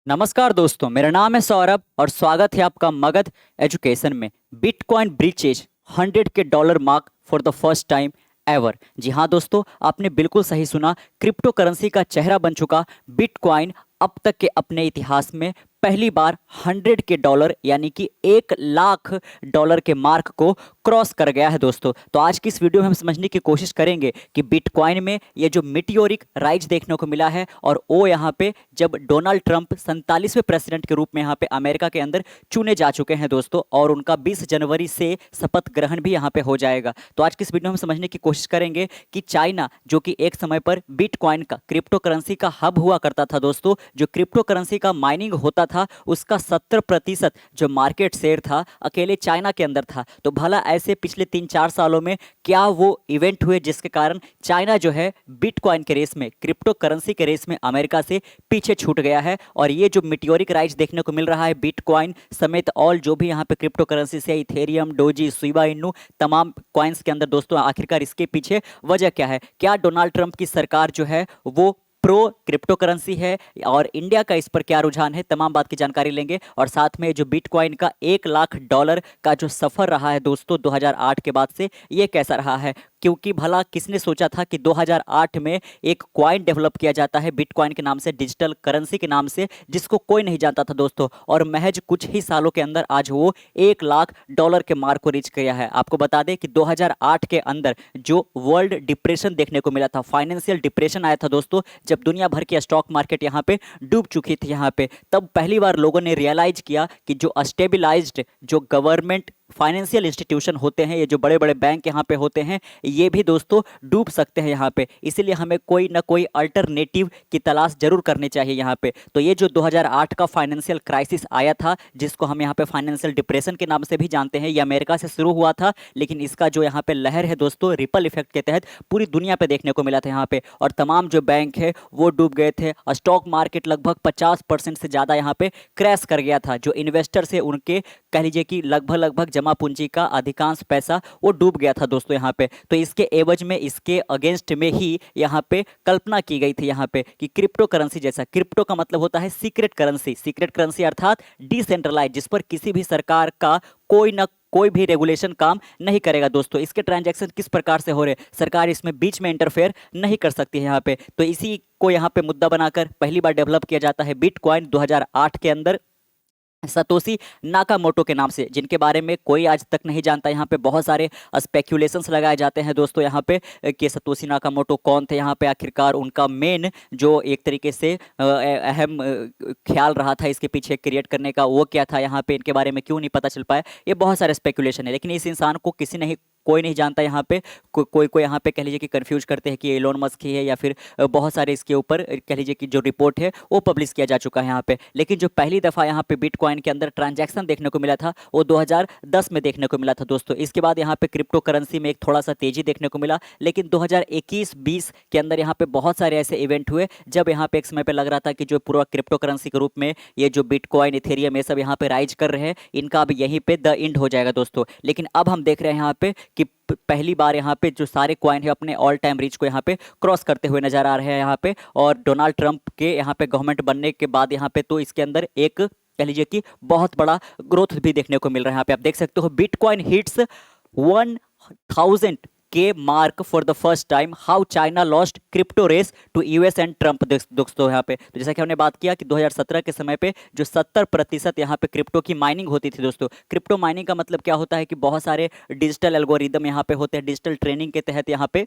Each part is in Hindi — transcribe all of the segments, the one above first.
नमस्कार दोस्तों, मेरा नाम है सौरभ और स्वागत है आपका मगध एजुकेशन में। बिटकॉइन ब्रीचेज 100 के dollar mark for the first time ever. जी हाँ दोस्तों, आपने बिल्कुल सही सुना। क्रिप्टो करेंसी का चेहरा बन चुका बिटकॉइन अब तक के अपने इतिहास में पहली बार 100 के डॉलर यानी कि 1 लाख डॉलर के मार्क को क्रॉस कर गया है दोस्तों। तो आज की इस वीडियो में हम समझने की कोशिश करेंगे कि बिटकॉइन में ये जो मीटियोरिक राइज देखने को मिला है और वो यहाँ पे जब डोनाल्ड ट्रंप 47वें प्रेसिडेंट के रूप में यहाँ पे अमेरिका के अंदर चुने जा चुके हैं दोस्तों, और उनका 20 जनवरी से शपथ ग्रहण भी यहाँ पे हो जाएगा। तो आज की इस वीडियो में हम समझने की कोशिश करेंगे कि चाइना, जो कि एक समय पर बिटकॉइन का क्रिप्टो करेंसी का हब हुआ करता था दोस्तों, जो क्रिप्टो करेंसी का माइनिंग होता था उसका 70% जो मार्केट शेयर था अकेले चाइना के अंदर था। तो भला ऐसे पिछले 3-4 सालों में क्या वो इवेंट हुए जिसके कारण चाइना जो है बिटकॉइन के रेस में, क्रिप्टो करेंसी के रेस में अमेरिका से पीछे छूट गया है। और ये जो मीटियोरिक राइज देखने को मिल रहा है बिटकॉइन समेत ऑल जो भी यहाँ पे क्रिप्टो करेंसी से, इथेरियम, डोजी, शिबा इनू, तमाम कॉइन्स के अंदर दोस्तों, आखिरकार इसके पीछे वजह क्या है? क्या डोनाल्ड ट्रंप की सरकार जो है वो प्रो क्रिप्टो करेंसी है और इंडिया का इस पर क्या रुझान है? तमाम बात की जानकारी लेंगे। और साथ में जो बिटकॉइन का 1 लाख डॉलर का जो सफर रहा है दोस्तों 2008 के बाद से, ये कैसा रहा है? क्योंकि भला किसने सोचा था कि 2008 में एक कॉइन डेवलप किया जाता है बिटकॉइन के नाम से, डिजिटल करेंसी के नाम से, जिसको कोई नहीं जानता था दोस्तों, और महज कुछ ही सालों के अंदर आज वो 1 लाख डॉलर के मार्क को रीच किया है। आपको बता दें कि 2008 के अंदर जो वर्ल्ड डिप्रेशन देखने को मिला था, फाइनेंशियल डिप्रेशन आया था दोस्तों, जब दुनिया भर की स्टॉक मार्केट यहाँ पे डूब चुकी थी यहाँ पे, तब पहली बार लोगों ने रियलाइज किया कि जो स्टेबिलाइज्ड जो गवर्नमेंट फाइनेंशियल इंस्टीट्यूशन होते हैं, ये जो बड़े बड़े बैंक यहाँ पे होते हैं, ये भी दोस्तों डूब सकते हैं यहाँ पे। इसीलिए हमें कोई ना कोई अल्टरनेटिव की तलाश जरूर करनी चाहिए यहाँ पे। तो ये जो 2008 का फाइनेंशियल क्राइसिस आया था, जिसको हम यहाँ पे फाइनेंशियल डिप्रेशन के नाम से भी जानते हैं, ये अमेरिका से शुरू हुआ था, लेकिन इसका जो यहाँ पे लहर है दोस्तों, रिपल इफेक्ट के तहत पूरी दुनिया पे देखने को मिला था यहाँ पे, और तमाम जो बैंक है वो डूब गए थे। स्टॉक मार्केट लगभग 50% से ज़्यादा यहाँ पे क्रैश कर गया था। जो इन्वेस्टर्स है उनके, कह लीजिए कि लगभग जमा पूंजी का अधिकांश पैसा वो डूब गया था दोस्तों यहाँ पे। तो इसके एवज में, इसके अगेंस्ट में ही यहाँ पे कल्पना की गई थी यहाँ पे कि क्रिप्टो करेंसी जैसा, क्रिप्टो का मतलब होता है सीक्रेट करेंसी, सीक्रेट करेंसी अर्थात डिसेंट्रलाइज, जिस पर किसी भी सरकार का कोई ना कोई भी रेगुलेशन काम नहीं करेगा दोस्तों। इसके ट्रांजैक्शन किस प्रकार से हो रहे, सरकार इसमें बीच में इंटरफेयर नहीं कर सकती है यहाँ पे। तो इसी को यहाँ पे मुद्दा बनाकर पहली बार डेवलप किया जाता है बिटकॉइन 2008 के अंदर सतोशी नाकामोटो के नाम से, जिनके बारे में कोई आज तक नहीं जानता। यहाँ पे बहुत सारे स्पेक्यूलेशंस लगाए जाते हैं दोस्तों यहाँ पे कि सतोशी नाकामोटो कौन थे यहाँ पे, आखिरकार उनका मेन जो एक तरीके से अहम ख्याल रहा था इसके पीछे क्रिएट करने का, वो क्या था यहाँ पे, इनके बारे में क्यों नहीं पता चल पाया, ये बहुत सारे स्पेक्यूलेशन है। लेकिन इस इंसान को किसी नहीं, कोई नहीं जानता यहाँ पे। कोई यहाँ पे कह लीजिए कि कंफ्यूज करते हैं कि ये एलोन मस्क ही है, या फिर बहुत सारे इसके ऊपर कह लीजिए कि जो रिपोर्ट है वो पब्लिश किया जा चुका है यहाँ पे। लेकिन जो पहली दफ़ा यहाँ पे बिटकॉइन के अंदर ट्रांजैक्शन देखने को मिला था वो 2010 में देखने को मिला था दोस्तों। इसके बाद यहाँ पे क्रिप्टो करेंसी में एक थोड़ा सा तेजी देखने को मिला, लेकिन 2021-20 के अंदर यहाँ पे बहुत सारे ऐसे इवेंट हुए जब यहाँ पे एक समय पे लग रहा था कि जो पूरा क्रिप्टो करेंसी के रूप में ये जो बिटकॉइन, इथेरियम, ये सब यहाँ पे राइज कर रहे हैं, इनका अब यहीं पे द एंड हो जाएगा दोस्तों। लेकिन अब हम देख रहे हैं यहाँ पे कि पहली बार यहाँ पे जो सारे कॉइन है अपने ऑल टाइम रीच को यहाँ पे क्रॉस करते हुए नजर आ रहे हैं यहाँ पे। और डोनाल्ड ट्रंप के यहाँ पे गवर्नमेंट बनने के बाद यहाँ पे तो इसके अंदर एक कह लीजिए कि बहुत बड़ा ग्रोथ भी देखने को मिल रहा है। यहाँ पे आप देख सकते हो बिटकॉइन हिट्स 1000 के mark for the first time, how China lost crypto race to US and Trump दोस्तों। यहाँ पे तो जैसा कि हमने बात किया कि 2017 के समय पे जो 70% यहाँ पे क्रिप्टो की माइनिंग होती थी दोस्तों। क्रिप्टो माइनिंग का मतलब क्या होता है कि बहुत सारे डिजिटल एल्गोरिदम यहाँ पे होते हैं, डिजिटल ट्रेनिंग के तहत यहाँ पे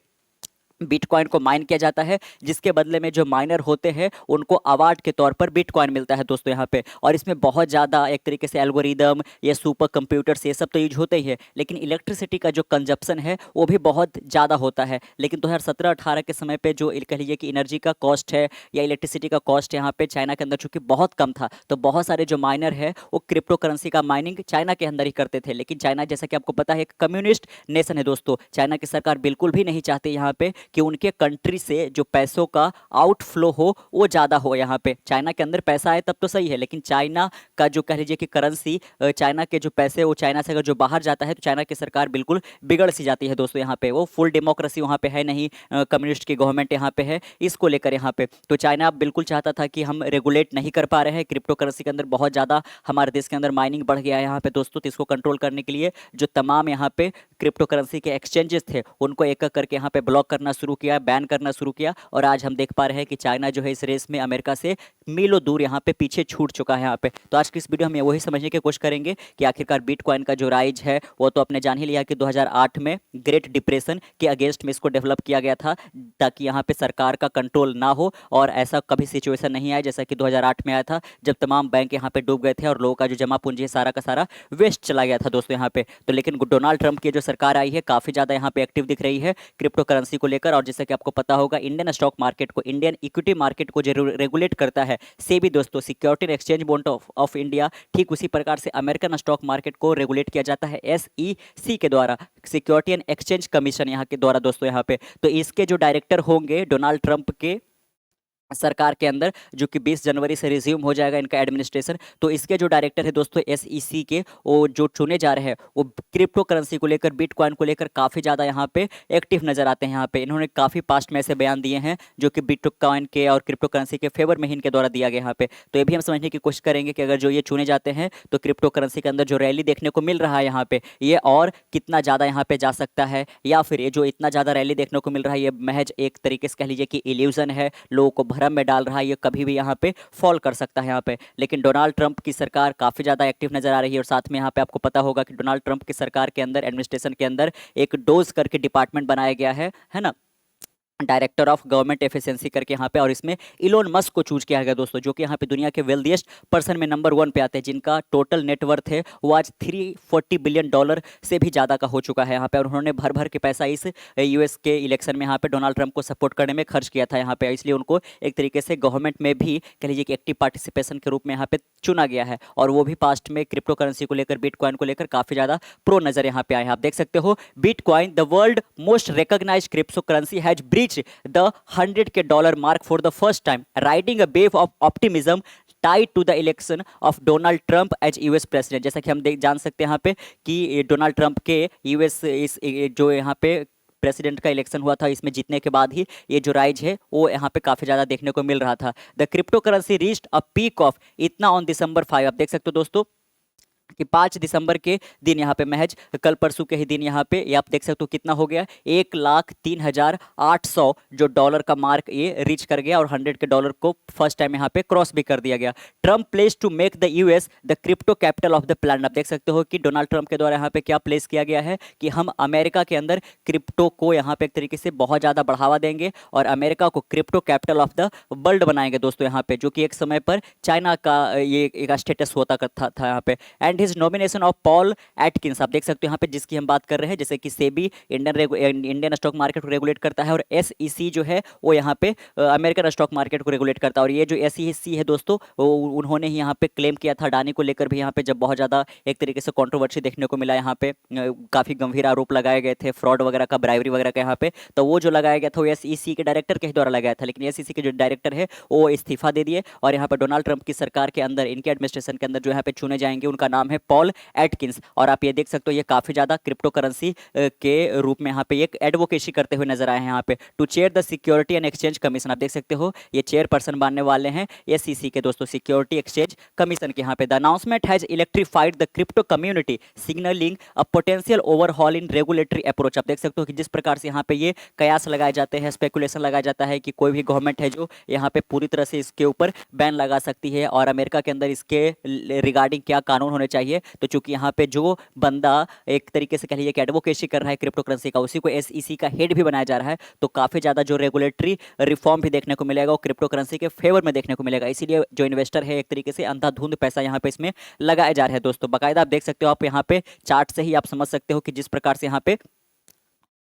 बिटकॉइन को माइन किया जाता है, जिसके बदले में जो माइनर होते हैं उनको अवार्ड के तौर पर बिटकॉइन मिलता है दोस्तों यहाँ पे। और इसमें बहुत ज़्यादा एक तरीके से एल्गोरिदम, ये सुपर कंप्यूटर्स, ये सब तो यूज होते ही है, लेकिन इलेक्ट्रिसिटी का जो कंजप्शन है वो भी बहुत ज़्यादा होता है। लेकिन 2017-18 के समय पे जो कह लीजिए कि एनर्जी का कॉस्ट है या इलेक्ट्रिसिटी का कॉस्ट यहाँ पे चाइना के अंदर चूँकि बहुत कम था, तो बहुत सारे जो माइनर है वो क्रिप्टो करेंसी का माइनिंग चाइना के अंदर ही करते थे। लेकिन चाइना, जैसा कि आपको पता है, एक कम्युनिस्ट नेशन है दोस्तों। चाइना की सरकार बिल्कुल भी नहीं चाहती यहाँ पे कि उनके कंट्री से जो पैसों का आउटफ्लो हो वो ज़्यादा हो। यहाँ पे चाइना के अंदर पैसा आए तब तो सही है, लेकिन चाइना का जो कह लीजिए कि करेंसी, चाइना के जो पैसे वो चाइना से अगर जो बाहर जाता है तो चाइना की सरकार बिल्कुल बिगड़ सी जाती है दोस्तों। यहाँ पे वो फुल डेमोक्रेसी वहाँ पे है नहीं, कम्युनिस्ट की गवर्नमेंट यहाँ पे है। इसको लेकर यहाँ पे तो चाइना बिल्कुल चाहता था कि हम रेगुलेट नहीं कर पा रहे हैं क्रिप्टो करेंसी के अंदर, बहुत ज़्यादा हमारे देश के अंदर माइनिंग बढ़ गया है यहाँ पे दोस्तों। तो इसको कंट्रोल करने के लिए जो तमाम यहाँ पे क्रिप्टो करेंसी के एक्सचेंजेस थे उनको एक एक करके यहाँ पे ब्लॉक करना शुरू किया, बैन करना शुरू किया। और आज हम देख पा रहे हैं कि चाइना जो है इस रेस में अमेरिका से मीलों दूर यहाँ पे पीछे छूट चुका है यहाँ पे। तो आज की इस वीडियो में वही समझने की कोशिश करेंगे कि आखिरकार बिटकॉइन का जो राइज है वो तो आपने जान ही लिया कि 2008 में ग्रेट डिप्रेशन के अगेंस्ट में इसको डेवलप किया गया था ताकि यहाँ पे सरकार का कंट्रोल ना हो और ऐसा कभी सिचुएशन नहीं आया जैसा कि 2008 में आया था जब तमाम बैंक यहाँ पे डूब गए थे और लोगों का जो जमा पूंजी है सारा का सारा वेस्ट चला गया था दोस्तों यहाँ पे। तो लेकिन डोनाल्ड ट्रंप की जो सरकार आई है काफ़ी ज़्यादा यहाँ पे एक्टिव दिख रही है क्रिप्टो करेंसी को लेकर। और जैसे कि आपको पता होगा इंडियन स्टॉक मार्केट को, इंडियन इक्विटी मार्केट को जो रेगुलेट करता है सेबी दोस्तों, security exchange board of India, ठीक उसी प्रकार से अमेरिकन स्टॉक मार्केट को रेगुलेट किया जाता है SEC के द्वारा, सिक्योरिटी एंड एक्सचेंज कमीशन यहाँ के द्वारा दोस्तों यहाँ पे। तो इसके जो डायरेक्टर होंगे डोनाल्ड ट्रंप के सरकार के अंदर, जो कि 20 जनवरी से रिज्यूम हो जाएगा इनका एडमिनिस्ट्रेशन। तो इसके जो डायरेक्टर है दोस्तों SEC के, वो जो चुने जा रहे हैं वो क्रिप्टो करेंसी को लेकर, बिटकॉइन को लेकर काफ़ी ज़्यादा यहाँ पे एक्टिव नजर आते हैं। यहाँ पे इन्होंने काफ़ी पास्ट में ऐसे बयान दिए हैं जो कि बिटकॉइन के और क्रिप्टो करेंसी के फेवर में ही इनके द्वारा दिया गया यहाँ पे। तो ये भी हम समझने की कोशिश करेंगे कि अगर जो ये चुने जाते हैं तो क्रिप्टो करेंसी के अंदर जो रैली देखने को मिल रहा है यहाँ पे, ये और कितना ज़्यादा यहाँ पे जा सकता है, या फिर ये जो इतना ज़्यादा रैली देखने को मिल रहा है ये महज एक तरीके से कह लीजिए कि इल्यूजन है, लोगों को भ्रम में डाल रहा है, ये कभी भी यहाँ पे फॉल कर सकता है यहाँ पे। लेकिन डोनाल्ड ट्रंप की सरकार काफ़ी ज़्यादा एक्टिव नजर आ रही है। और साथ में यहाँ पे आपको पता होगा कि डोनाल्ड ट्रंप की सरकार के अंदर, एडमिनिस्ट्रेशन के अंदर एक डोज करके डिपार्टमेंट बनाया गया है ना, डायरेक्टर ऑफ गवर्नमेंट एफिशिएंसी करके यहाँ पे। और इसमें इलोन मस्क को चूज किया गया दोस्तों, जो कि यहाँ पे दुनिया के वेल्दिएस्ट पर्सन में नंबर 1 पे आते हैं, जिनका टोटल नेटवर्थ है वो आज $340 बिलियन से भी ज़्यादा का हो चुका है यहाँ पे। और उन्होंने भर भर के पैसा इस US के इलेक्शन में यहाँ पे डोनाल्ड ट्रंप को सपोर्ट करने में खर्च किया था यहाँ पे, इसलिए उनको एक तरीके से गवर्नमेंट में भी कह लीजिए कि एक्टिव पार्टिसिपेशन के रूप में यहाँ पे चुना गया है। और वो भी पास्ट में क्रिप्टो करेंसी को लेकर, बिटकॉइन को लेकर काफ़ी ज़्यादा प्रो नजर यहाँ पे आए हैं। आप देख सकते हो bitcoin the world most recognised cryptocurrency has breached the $100K mark for the first time, riding a wave of optimism tied to the election of Donald Trump as US president। जैसा कि हम जान सकते हैं यहाँ पे कि डोनाल्ड ट्रंप के US इस जो यहाँ पे प्रेसिडेंट का इलेक्शन हुआ था, इसमें जीतने के बाद ही ये जो राइज है वो यहाँ पे काफ़ी ज़्यादा देखने को मिल रहा था। The crypto currency reached a peak of इतना ऑन December 5। आप देख सकते हो दोस्तों कि 5 दिसंबर के दिन यहाँ पे, महज कल परसों के ही दिन यहाँ पे, ये आप देख सकते हो कितना हो गया, 1,03,800 जो डॉलर का मार्क ये रीच कर गया और $100 को फर्स्ट टाइम यहाँ पे क्रॉस भी कर दिया गया। Trump place to make the US the crypto capital of the planet. आप देख सकते हो कि डोनाल्ड ट्रंप के द्वारा यहाँ पे क्या प्लेस किया गया है कि हम अमेरिका के अंदर क्रिप्टो को यहाँ पे एक तरीके से बहुत ज़्यादा बढ़ावा देंगे और अमेरिका को crypto capital of the world बनाएंगे दोस्तों यहाँ पे, जो कि एक समय पर चाइना का ये एक स्टेटस होता था यहाँ पे। And his nomination of Paul Atkins, आप देख सकते हो यहाँ पे जिसकी हम बात कर रहे हैं, जैसे कि सेबी इंडियन स्टॉक मार्केट को रेगुलेट करता है और SEC जो है वो यहाँ पे अमेरिकन स्टॉक मार्केट को रेगुलेट करता है। और ये जो SEC है दोस्तों, उन्होंने ही यहाँ पे क्लेम किया था अडानी को लेकर भी, यहाँ पे जब बहुत ज़्यादा एक तरीके से कंट्रोवर्सी देखने को मिला, यहाँ पे काफ़ी गंभीर आरोप लगाए गए थे फ्रॉड वगैरह का, ब्राइवरी वगैरह का यहाँ पे, तो वो जो लगाया गया था वो SEC के डायरेक्टर के द्वारा लगाया था। लेकिन SEC के जो डायरेक्टर है वो इस्तीफा दे दिए और यहाँ पर डोनाल्ड ट्रंप की सरकार के अंदर, इनके एडमिनिस्ट्रेशन के अंदर जो यहाँ पे चुने जाएंगे उनका नाम है पॉल एटकिंस। और आप ये देख सकते हो ये काफ़ी ज़्यादा क्रिप्टो करेंसी के रूप में यहाँ पे एक एडवोकेसी करते हुए नजर आए हैं यहाँ पे, to chair the security and exchange commission. आप देख सकते हो ये चेयरपर्सन बनने वाले हैं SEC के दोस्तों, सिक्योरिटी एक्सचेंज कमीशन के यहाँ पे। The announcement has electrified the crypto community signalling a potential overhaul in regulatory approach. आप देख सकते हो कि जिस प्रकार से यहाँ पे ये कयास लगाए जाते हैं, स्पेकुलेशन लगाया जाता है कि कोई भी गवर्नमेंट है जो यहाँ पे पूरी तरह से इसके ऊपर बैन लगा सकती है और अमेरिका के अंदर इसके रिगार्डिंग क्या कानून होने चाहिए। तो चूंकि यहाँ पे जो बंदा एक तरीके से कह लीजिए कि एडवोकेसी कर रहा है क्रिप्टो करेंसी का, उसी को SEC का हेड भी बनाया जा रहा है, तो काफ़ी ज़्यादा जो रेगुलेटरी रिफॉर्म भी देखने को मिलेगा वो क्रिप्टो करेंसी के फेवर में देखने को मिलेगा। इसीलिए जो इन्वेस्टर है एक तरीके से अंधाधुंध पैसा यहाँ पे इसमें लगाया जा रहा है दोस्तों। बाकायदा आप देख सकते हो, आप यहाँ पे चार्ट से ही आप समझ सकते हो कि जिस प्रकार से यहाँ पे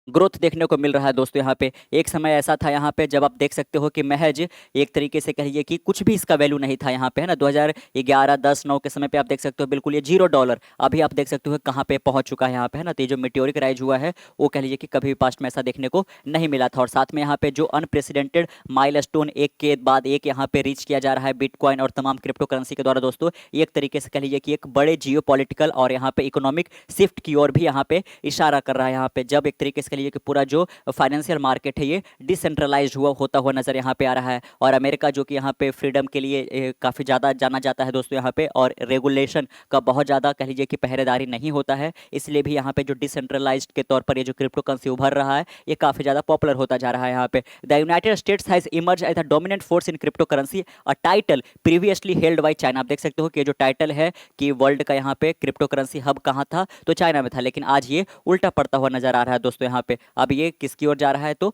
ग्रोथ देखने को मिल रहा है दोस्तों। यहाँ पे एक समय ऐसा था यहाँ पे जब आप देख सकते हो कि महज एक तरीके से कहिए कि कुछ भी इसका वैल्यू नहीं था यहाँ पे, है ना। 2011 10 9 के समय पे आप देख सकते हो बिल्कुल ये $0। अभी आप देख सकते हो कहाँ पे पहुंच चुका है यहाँ पे, है ना। तो ये जो मेटेरिक राइज हुआ है वो कह लीजिए कि कभी भी पास्ट में ऐसा देखने को नहीं मिला था। और साथ में यहाँ पे जो अनप्रेसिडेंटेड माइलस्टोन एक के बाद एक यहाँ पे रीच किया जा रहा है बिटकॉइन और तमाम क्रिप्टो करेंसी के द्वारा दोस्तों, ये एक तरीके से कह लीजिए कि एक बड़े जियो पॉलिटिकल और यहाँ पे इकोनॉमिक शिफ्ट की ओर भी यहाँ पे इशारा कर रहा है। यहाँ पे जब एक तरीके से कह लीजिए कि पूरा जो फाइनेंशियल मार्केट है ये डिसेंट्रलाइज्ड होता हुआ नजर यहाँ पे आ रहा है। और अमेरिका जो कि यहाँ पे फ्रीडम के लिए काफ़ी ज़्यादा जाना जाता है दोस्तों यहाँ पे, और रेगुलेशन का बहुत ज़्यादा कह लीजिए कि पहरेदारी नहीं होता है, इसलिए भी यहाँ पे जो डिसेंट्रलाइज्ड के तौर पर ये जो क्रिप्टो करेंसी उभर रहा है ये काफ़ी ज़्यादा पॉपुलर होता जा रहा है यहाँ पे। The United States has emerge as a dominant force in cryptocurrency, a title previously held by China. आप देख सकते हो कि जो टाइटल है कि वर्ल्ड का यहाँ पे क्रिप्टो करेंसी हब कहाँ था, तो चाइना में था, लेकिन आज ये उल्टा पड़ता हुआ नजर आ रहा है दोस्तों यहाँ पे। अब ये किसकी ओर जा रहा है, तो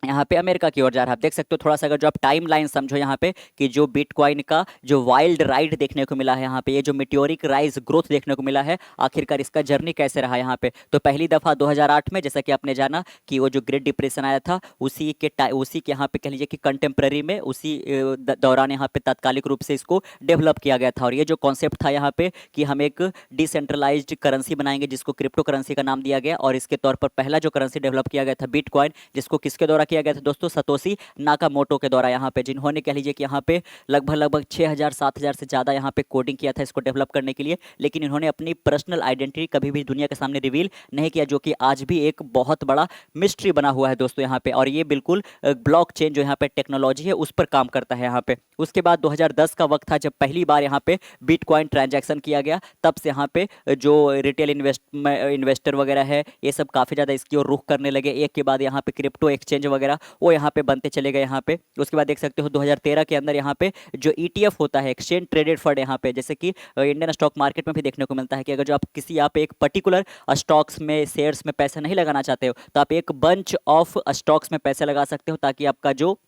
यहाँ पे अमेरिका की ओर जा रहा है। आप देख सकते हो थोड़ा सा अगर जो आप टाइम लाइन समझो यहाँ पे कि जो बिटकॉइन का जो वाइल्ड राइड देखने को मिला है यहाँ पे, ये जो मेटियोरिक राइज ग्रोथ देखने को मिला है, आखिरकार इसका जर्नी कैसे रहा यहाँ पे। तो पहली दफा 2008 में जैसा कि आपने जाना कि वो जो ग्रेट डिप्रेशन आया था उसी के यहाँ पे कह लीजिए कि कंटेम्प्रेरी में उसी दौरान यहाँ पे तात्कालिक रूप से इसको डेवलप किया गया था। और ये जो कॉन्सेप्ट था यहाँ पे कि हम एक डिसेंट्रलाइज्ड करेंसी बनाएंगे जिसको क्रिप्टो करेंसी का नाम दिया गया, और इसके तौर पर पहला जो करेंसी डेवलप किया गया था बिटकॉइन, जिसको किसके द्वारा किया गया था दोस्तों, सतोशी नाकामोटो के द्वारा यहाँ पे, जिन्होंने कह लीजिए कि यहाँ पे लगभग 6000 7000 से ज़्यादा यहाँ पे कोडिंग किया था इसको डेवलप करने के लिए, लेकिन इन्होंने अपनी पर्सनल आइडेंटिटी कभी भी दुनिया के सामने रिवील नहीं किया, जो कि आज भी एक बहुत बड़ा मिस्ट्री बना हुआ है दोस्तों यहाँ पे। और ये बिल्कुल ब्लॉकचेन जो यहाँ पे टेक्नोलॉजी है उस पर काम करता है यहाँ पे। उसके बाद 2010 का वक्त था जब पहली बार यहाँ पे बिटकॉइन ट्रांजैक्शन किया गया, तब से यहाँ पे जो रिटेल इन्वेस्टर वगैरह है ये सब काफ़ी ज़्यादा इसकी ओर रुख करने लगे। एक के बाद यहाँ पे क्रिप्टो एक्सचेंज वगैरह वो यहाँ पे बनते चले गए यहाँ पे। उसके बाद देख सकते हो 2013 के अंदर यहाँ पे जो ETF होता है, एक्सचेंज ट्रेडेड फंड, यहाँ पे जैसे कि इंडियन स्टॉक मार्केट में भी देखने को मिलता है कि अगर जो आप किसी आप एक पर्टिकुलर स्टॉक्स में शेयर्स में पैसा नहीं लगाना चाहते हो तो आप एक बंच ऑफ स्टॉक्स में पैसे लगा सकते हो, ताकि आपका जो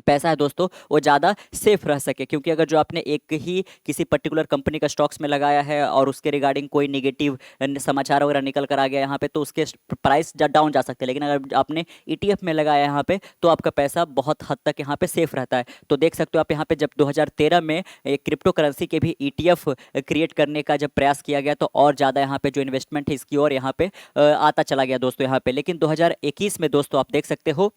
पैसा है दोस्तों वो ज़्यादा सेफ रह सके। क्योंकि अगर जो आपने एक ही किसी पर्टिकुलर कंपनी का स्टॉक्स में लगाया है और उसके रिगार्डिंग कोई निगेटिव समाचार वगैरह निकल कर आ गया यहाँ पे, तो उसके प्राइस डाउन जा सकते हैं। लेकिन अगर आपने ETF में लगाया यहाँ पे तो आपका पैसा बहुत हद तक यहाँ पे सेफ रहता है। तो देख सकते हो आप यहाँ पे जब 2013 में एक क्रिप्टो करेंसी के भी ETF क्रिएट करने का जब प्रयास किया गया तो और ज़्यादा यहाँ पे जो इन्वेस्टमेंट है इसकी ओर यहाँ पे आता चला गया दोस्तों यहाँ पे। लेकिन 2021 में दोस्तों आप देख सकते हो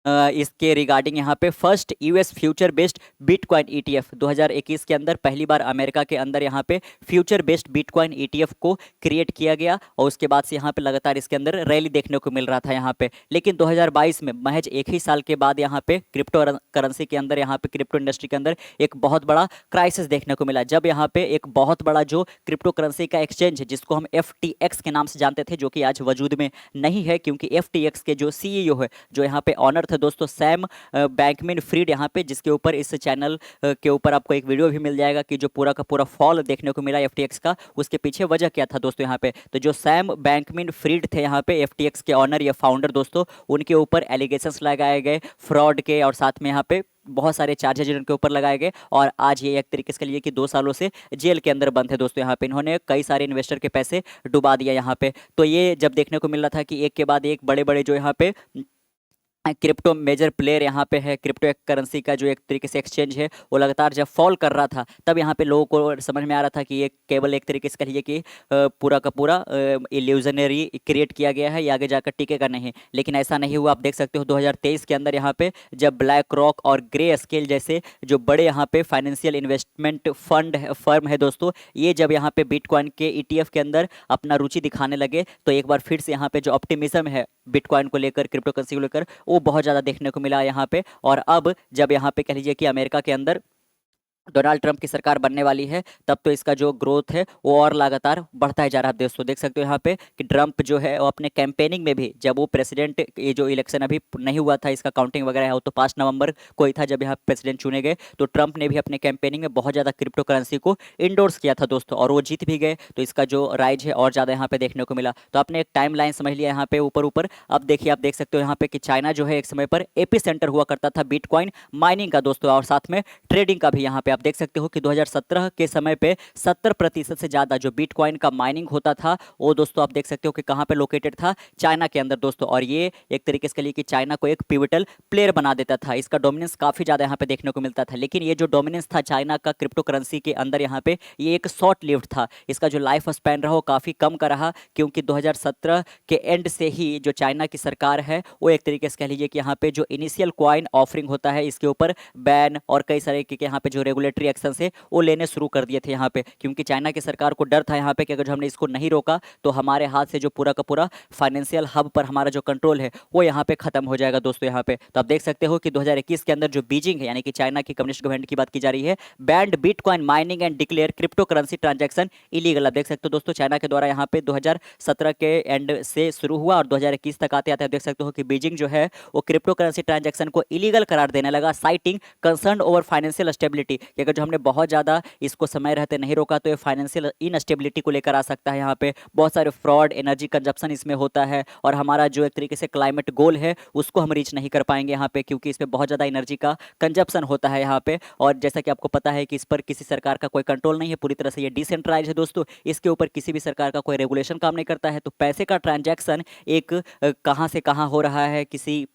इसके रिगार्डिंग यहाँ पे first US future based bitcoin ETF 2021 के अंदर पहली बार अमेरिका के अंदर यहाँ पे फ्यूचर बेस्ड बिटकॉइन ETF को क्रिएट किया गया, और उसके बाद से यहाँ पे लगातार इसके अंदर रैली देखने को मिल रहा था यहाँ पे। लेकिन 2022 में महज एक ही साल के बाद यहाँ पे क्रिप्टो करेंसी के अंदर, यहाँ पे क्रिप्टो इंडस्ट्री के अंदर एक बहुत बड़ा क्राइसिस देखने को मिला, जब यहाँ पे एक बहुत बड़ा जो क्रिप्टो करेंसी का एक्सचेंज है जिसको हम FTX के नाम से जानते थे, जो कि आज वजूद में नहीं है, क्योंकि FTX के जो CEO है जो यहाँ पे ऑनर थे दोस्तों सैम बैंकमैन फ्रीड, यहाँ पे जिसके ऊपर इस चैनल के ऊपर आपको एक वीडियो भी मिल जाएगा कि जो पूरा का पूरा फॉल देखने को मिला FTX का, उसके पीछे वजह क्या था दोस्तों यहाँ पे। तो जो सैम बैंकमैन फ्रीड थे यहाँ पे FTX के ऑनर या फाउंडर दोस्तों, उनके ऊपर एलिगेशंस लगाए गए फ्रॉड के, और साथ में यहाँ पे बहुत सारे चार्जेज उनके ऊपर लगाए गए, और आज ये एक तरीके से लिए कि 2 सालों से जेल के अंदर बंद है दोस्तों यहाँ पे। इन्होंने कई सारे इन्वेस्टर के पैसे डुबा दिया यहाँ पे। तो ये जब देखने को मिल रहा था कि एक के बाद एक बड़े बड़े जो यहाँ पे क्रिप्टो मेजर प्लेयर यहाँ पे है, क्रिप्टो करेंसी का जो एक तरीके से एक्सचेंज है वो लगातार जब फॉल कर रहा था, तब यहाँ पे लोगों को समझ में आ रहा था कि ये केवल एक तरीके से कहिए कि पूरा का पूरा इल्यूजनरी क्रिएट किया गया है, ये आगे जाकर टिकेगा नहीं। लेकिन ऐसा नहीं हुआ। आप देख सकते हो 2023 के अंदर यहाँ पे जब ब्लैक रॉक और ग्रे स्केल जैसे जो बड़े यहाँ पे फाइनेंशियल इन्वेस्टमेंट फर्म है दोस्तों, ये जब यहाँ पे बिटकॉइन के ETF के अंदर अपना रुचि दिखाने लगे, तो एक बार फिर से यहाँ पे जो ऑप्टिमिज्म है बिटकॉइन को लेकर, क्रिप्टो करेंसी को लेकर, वो बहुत ज़्यादा देखने को मिला यहाँ पे। और अब जब यहाँ पे कह लीजिए कि अमेरिका के अंदर डोनाल्ड ट्रंप की सरकार बनने वाली है, तब तो इसका जो ग्रोथ है वो और लगातार बढ़ता ही जा रहा है दोस्तों। देख सकते हो यहाँ पे कि ट्रंप जो है वो अपने कैंपेनिंग में भी, जब वो प्रेसिडेंट, ये जो इलेक्शन अभी नहीं हुआ था इसका काउंटिंग वगैरह है, वो तो 5 नवंबर को ही था जब यहाँ प्रेसिडेंट चुने गए, तो ट्रंप ने भी अपने कैंपेनिंग में बहुत ज़्यादा क्रिप्टो करेंसी को इंडोर्स किया था दोस्तों, और वो जीत भी गए। तो इसका जो राइज है और ज़्यादा यहाँ पे देखने को मिला। तो आपने एक टाइम लाइन समझ लिया यहाँ पे ऊपर ऊपर। अब देखिए, आप देख सकते हो यहाँ पे कि चाइना जो है एक समय पर एपी सेंटर हुआ करता था बिटकॉइन माइनिंग का दोस्तों, और साथ में ट्रेडिंग का भी यहाँ पे पे आप देख सकते हो कि 2017 के समय पे 70% से ज़्यादा जो बिटकॉइन का माइनिंग होता था वो दोस्तों आप देख सकते हो कि कहाँ पे लोकेटेड था, चाइना के अंदर दोस्तों। और ये एक तरीके से लिए कि चाइना को एक पिवटल प्लेयर बना देता था, इसका डोमिनेंस काफ़ी ज़्यादा यहाँ पे देखने को मिलता था। लेकिन ये जो डोमिनेंस था चाइना का क्रिप्टो करेंसी के अंदर यहाँ पे, ये एक शॉर्ट लिव्ड था, इसका जो लाइफ स्पैन रहा वो काफ़ी कम का रहा, क्योंकि 2017 के एंड से ही जो चाइना की सरकार है वो एक तरीके से कह लीजिए कि यहाँ पे जो इनिशियल कॉइन ऑफरिंग होता है इसके ऊपर बैन और कई सारे के यहाँ पे जो रेगुलेटरी एक्शन है वो लेने शुरू कर दिए थे यहाँ पे, क्योंकि चाइना की सरकार को डर था यहाँ पे कि अगर हमने इसको नहीं रोका तो हमारे हाथ से जो पूरा का पूरा फाइनेंशियल हब पर हमारा जो कंट्रोल है वो यहाँ पे खत्म हो जाएगा दोस्तों। यहाँ पे तो आप देख सकते हो कि 2021 के अंदर जो बीजिंग है यानी कि चाइना की कम्युनिस्ट गवर्नमेंट की बात की जा रही है, band bitcoin mining and declare crypto currency transaction illegal. आप देख सकते हो दोस्तों चाइना के द्वारा यहाँ पे 2017 के एंड से शुरू हुआ और 2021 तक आते आते आप देख सकते हो कि बीजिंग जो है वो क्रिप्टो करेंसी ट्रांजैक्शन को इलीगल करार देने लगा, citing concern over financial stability, कि अगर जो हमने बहुत ज़्यादा इसको समय रहते नहीं रोका तो ये फाइनेंशियल इनस्टेबिलिटी को लेकर आ सकता है। यहाँ पे बहुत सारे फ्रॉड, एनर्जी कंजप्शन इसमें होता है और हमारा जो एक तरीके से क्लाइमेट गोल है उसको हम रीच नहीं कर पाएंगे यहाँ पे, क्योंकि इसमें बहुत ज़्यादा एनर्जी का कंजप्शन होता है यहाँ पे। और जैसा कि आपको पता है कि इस पर किसी सरकार का कोई कंट्रोल नहीं है, पूरी तरह से ये डिसेंट्रलाइज है दोस्तों, इसके ऊपर किसी भी सरकार का कोई रेगुलेशन काम नहीं करता है। तो पैसे का ट्रांजैक्शन एक कहाँ से कहाँ हो रहा है, किसी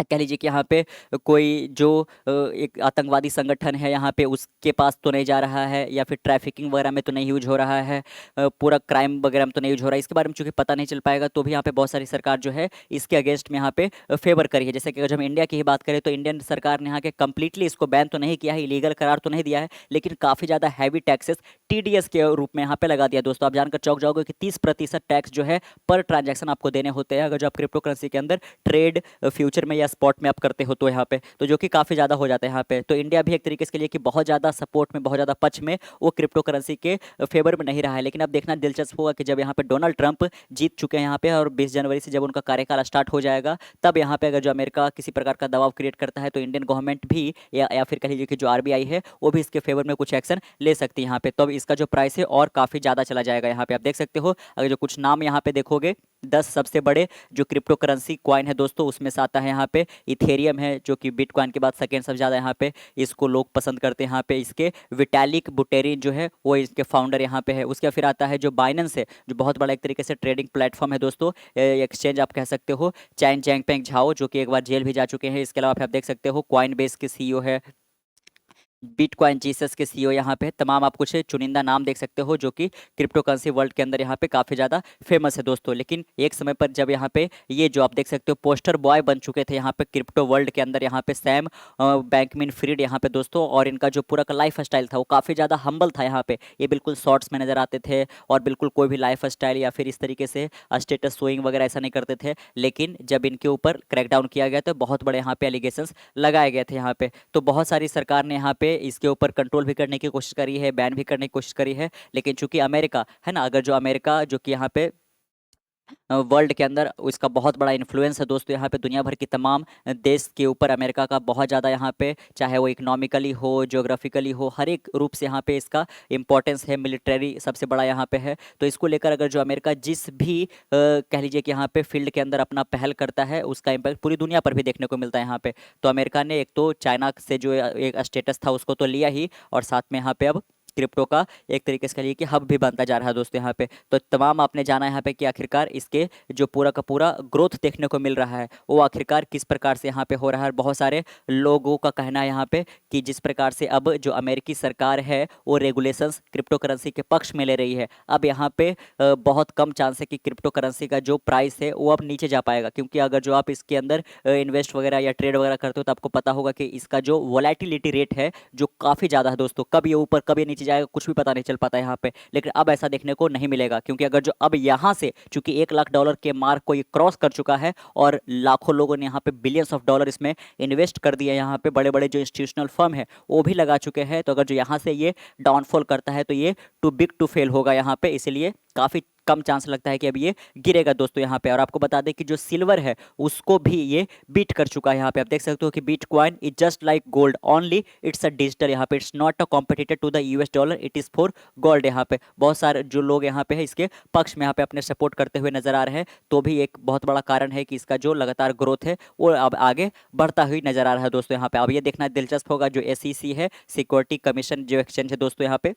कह लीजिए कि यहाँ पे कोई जो एक आतंकवादी संगठन है यहाँ पे उसके पास तो नहीं जा रहा है, या फिर ट्रैफिकिंग वगैरह में तो नहीं यूज हो रहा है, पूरा क्राइम वगैरह में तो नहीं यूज हो रहा है, इसके बारे में चूंकि पता नहीं चल पाएगा तो भी यहाँ पे बहुत सारी सरकार जो है इसके अगेंस्ट में यहाँ पे फेवर करी है। जैसे कि अगर हम इंडिया की ही बात करें तो इंडियन सरकार ने यहाँ के कंप्लीटली इसको बैन तो नहीं किया है, इलीगल करार तो नहीं दिया है, लेकिन काफ़ी ज़्यादा हैवी टैक्सेस TDS के रूप में यहाँ पे लगा दिया दोस्तों। आप जानकर चौंक जाओगे कि 30% टैक्स जो है पर ट्रांजैक्शन आपको देने होते हैं अगर जो आप क्रिप्टो करेंसी के अंदर ट्रेड फ्यूचर में या स्पॉट में आप करते हो तो यहाँ पे, तो जो कि काफ़ी ज़्यादा हो जाता है यहाँ पे। तो इंडिया भी एक तरीके से लिए कि बहुत ज़्यादा सपोर्ट में, बहुत ज़्यादा पक्ष में वो क्रिप्टो करेंसी के फेवर में नहीं रहा है। लेकिन अब देखना दिलचस्प होगा कि जब यहाँ पे डोनाल्ड ट्रंप जीत चुके हैं यहाँ पे और 20 जनवरी से जब उनका कार्यकाल स्टार्ट हो जाएगा, तब यहाँ पे अगर जो अमेरिका किसी प्रकार का दबाव क्रिएट करता है तो इंडियन गवर्नमेंट भी या फिर कह लीजिए कि जो RBI है वो भी इसके फेवर में कुछ एक्शन ले सकती है यहाँ पे। तब इसका जो प्राइस है और काफ़ी ज़्यादा चला जाएगा। यहाँ पे आप देख सकते हो अगर जो कुछ नाम यहाँ पे देखोगे 10 सबसे बड़े जो क्रिप्टो करेंसी कॉइन है दोस्तों उसमें से आता है यहाँ पे इथेरियम है, जो कि बिटकॉइन के बाद सेकेंड सबसे ज़्यादा यहाँ पे इसको लोग पसंद करते हैं। यहाँ पे इसके विटालिक बुटेरिन जो है वो इसके फाउंडर यहाँ पे है। उसके फिर आता है जो बाइनेंस है, जो बहुत बड़ा एक तरीके से ट्रेडिंग प्लेटफॉर्म है दोस्तों, एक्सचेंज आप कह सकते हो। चैन चैंगपेंग झाओ जो कि एक बार जेल भी जा चुके हैं। इसके अलावा आप देख सकते हो कॉइन बेस के CEO है, बिटकॉइन जीसस के CEO यहाँ पे। तमाम आप कुछ चुनिंदा नाम देख सकते हो जो कि क्रिप्टो करेंसी वर्ल्ड के अंदर यहाँ पे काफ़ी ज़्यादा फेमस है दोस्तों। लेकिन एक समय पर जब यहाँ पे ये जो आप देख सकते हो पोस्टर बॉय बन चुके थे यहाँ पे क्रिप्टो वर्ल्ड के अंदर, यहाँ पे सैम बैंकमैन फ्रीड यहाँ पे दोस्तों, और इनका जो पूरा का लाइफ स्टाइल था वो काफ़ी ज़्यादा हम्बल था। यहाँ पे ये बिल्कुल शॉर्ट्स में नजर आते थे और बिल्कुल कोई भी लाइफ स्टाइल या फिर इस तरीके से स्टेटस शोइंग वगैरह ऐसा नहीं करते थे। लेकिन जब इनके ऊपर क्रैकडाउन किया गया तो बहुत बड़े यहाँ पे एलिगेशंस लगाए गए थे यहाँ पे। तो बहुत सारी सरकार ने यहाँ पे इसके ऊपर कंट्रोल भी करने की कोशिश करी है, बैन भी करने की कोशिश करी है। लेकिन चूंकि अमेरिका है ना, अगर जो अमेरिका जो कि यहाँ पे वर्ल्ड के अंदर इसका बहुत बड़ा इन्फ्लुएंस है दोस्तों, यहाँ पे दुनिया भर की तमाम देश के ऊपर अमेरिका का बहुत ज़्यादा यहाँ पे, चाहे वो इकोनॉमिकली हो, ज्योग्राफिकली हो, हर एक रूप से यहाँ पे इसका इंपॉर्टेंस है। मिलिट्री सबसे बड़ा यहाँ पे है। तो इसको लेकर अगर जो अमेरिका जिस भी कह लीजिए कि यहाँ पे फील्ड के अंदर अपना पहल करता है उसका इम्पैक्ट पूरी दुनिया पर भी देखने को मिलता है यहाँ पे। तो अमेरिका ने एक तो चाइना से जो एक स्टेटस था उसको तो लिया ही, और साथ में यहाँ पे अब क्रिप्टो का एक तरीके से कहिए कि हब भी बनता जा रहा है दोस्तों यहाँ पे। तो तमाम आपने जाना यहाँ पे कि आखिरकार इसके जो पूरा का पूरा ग्रोथ देखने को मिल रहा है वो आखिरकार किस प्रकार से यहाँ पे हो रहा है। बहुत सारे लोगों का कहना है यहाँ पे कि जिस प्रकार से अब जो अमेरिकी सरकार है वो रेगुलेशंस क्रिप्टो करेंसी के पक्ष में ले रही है, अब यहाँ पे बहुत कम चांस है कि क्रिप्टो करेंसी का जो प्राइस है वो अब नीचे जा पाएगा। क्योंकि अगर जो आप इसके अंदर इन्वेस्ट वगैरह या ट्रेड वगैरह करते हो तो आपको पता होगा कि इसका जो वोलेटिलिटी रेट है जो काफ़ी ज़्यादा है दोस्तों, कब ये ऊपर कब ये नीचे जाएगा कुछ भी पता नहीं चल पाता है यहाँ पे। लेकिन अब ऐसा देखने को नहीं मिलेगा, क्योंकि अगर जो अब यहाँ से चूंकि $1 लाख के मार्क को ये क्रॉस कर चुका है और लाखों लोगों ने यहाँ पे बिलियंस ऑफ डॉलर इसमें इन्वेस्ट कर दिया, यहाँ पे बड़े बड़े जो इंस्टीट्यूशनल फर्म है वो भी लगा चुके हैं। तो अगर जो यहाँ से ये डाउनफॉल करता है तो ये टू बिग टू फेल होगा यहाँ पे, इसीलिए काफ़ी कम चांस लगता है कि अभी ये गिरेगा दोस्तों यहाँ पे। और आपको बता दें कि जो सिल्वर है उसको भी ये बीट कर चुका है। यहाँ पे आप देख सकते हो कि bitcoin is just like gold only it's a digital. यहाँ पे it's not a competitor to the US dollar, it is for gold. यहाँ पे बहुत सारे जो लोग यहाँ पे है इसके पक्ष में यहाँ पे अपने सपोर्ट करते हुए नजर आ रहे हैं, तो भी एक बहुत बड़ा कारण है कि इसका जो लगातार ग्रोथ है वो अब आगे बढ़ता हुई नजर आ रहा है दोस्तों यहाँ पे। अब ये देखना दिलचस्प होगा जो एसईसी है, सिक्योरिटी कमीशन जो एक्सचेंज है दोस्तों, यहाँ पे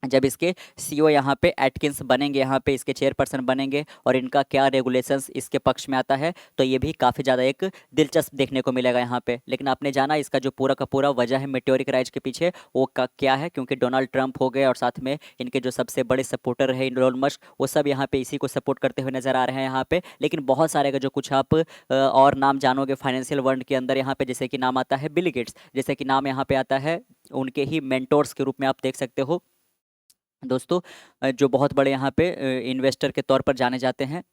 जब इसके सीईओ यहाँ पे एटकिंस बनेंगे, यहाँ पे इसके चेयरपर्सन बनेंगे और इनका क्या रेगुलेशंस इसके पक्ष में आता है, तो ये भी काफ़ी ज़्यादा एक दिलचस्प देखने को मिलेगा यहाँ पे। लेकिन आपने जाना इसका जो पूरा का पूरा वजह है मेटेओरिक राइज के पीछे वो क्या है, क्योंकि डोनाल्ड ट्रंप हो गए और साथ में इनके जो सबसे बड़े सपोर्टर है इलोन मस्क, वो सब यहाँ पे इसी को सपोर्ट करते हुए नजर आ रहे हैं यहाँ पे। लेकिन बहुत सारे का जो कुछ आप और नाम जानोगे फाइनेंशियल वर्ल्ड के अंदर यहाँ पे, जैसे कि नाम आता है बिल गेट्स, जैसे कि नाम यहाँ पे आता है उनके ही मेंटोर्स के रूप में आप देख सकते हो दोस्तों, जो बहुत बड़े यहाँ पे इन्वेस्टर के तौर पर जाने जाते हैं,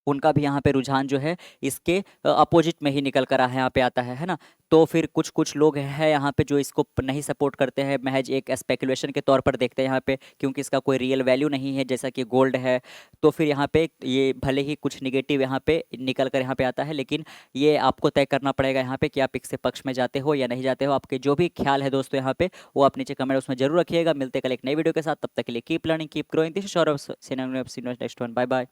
उनका भी यहाँ पे रुझान जो है इसके अपोजिट में ही निकल कर यहाँ पे आता है ना। तो फिर कुछ कुछ लोग हैं यहाँ पे जो इसको नहीं सपोर्ट करते हैं, महज एक स्पेकुलेशन के तौर पर देखते हैं यहाँ पे, क्योंकि इसका कोई रियल वैल्यू नहीं है जैसा कि गोल्ड है। तो फिर यहाँ पे ये भले ही कुछ निगेटिव यहाँ पे निकल कर यहाँ पे आता है, लेकिन ये आपको तय करना पड़ेगा यहाँ पे कि आप इससे पक्ष में जाते हो या नहीं जाते हो। आपके जो भी ख्याल है दोस्तों यहाँ पे वो आप नीचे कमेंट उसमें जरूर रखिएगा। मिलते कल एक नई वीडियो के साथ, तब तक के लिए keep learning keep growing. This is Saurabh, next one, bye bye.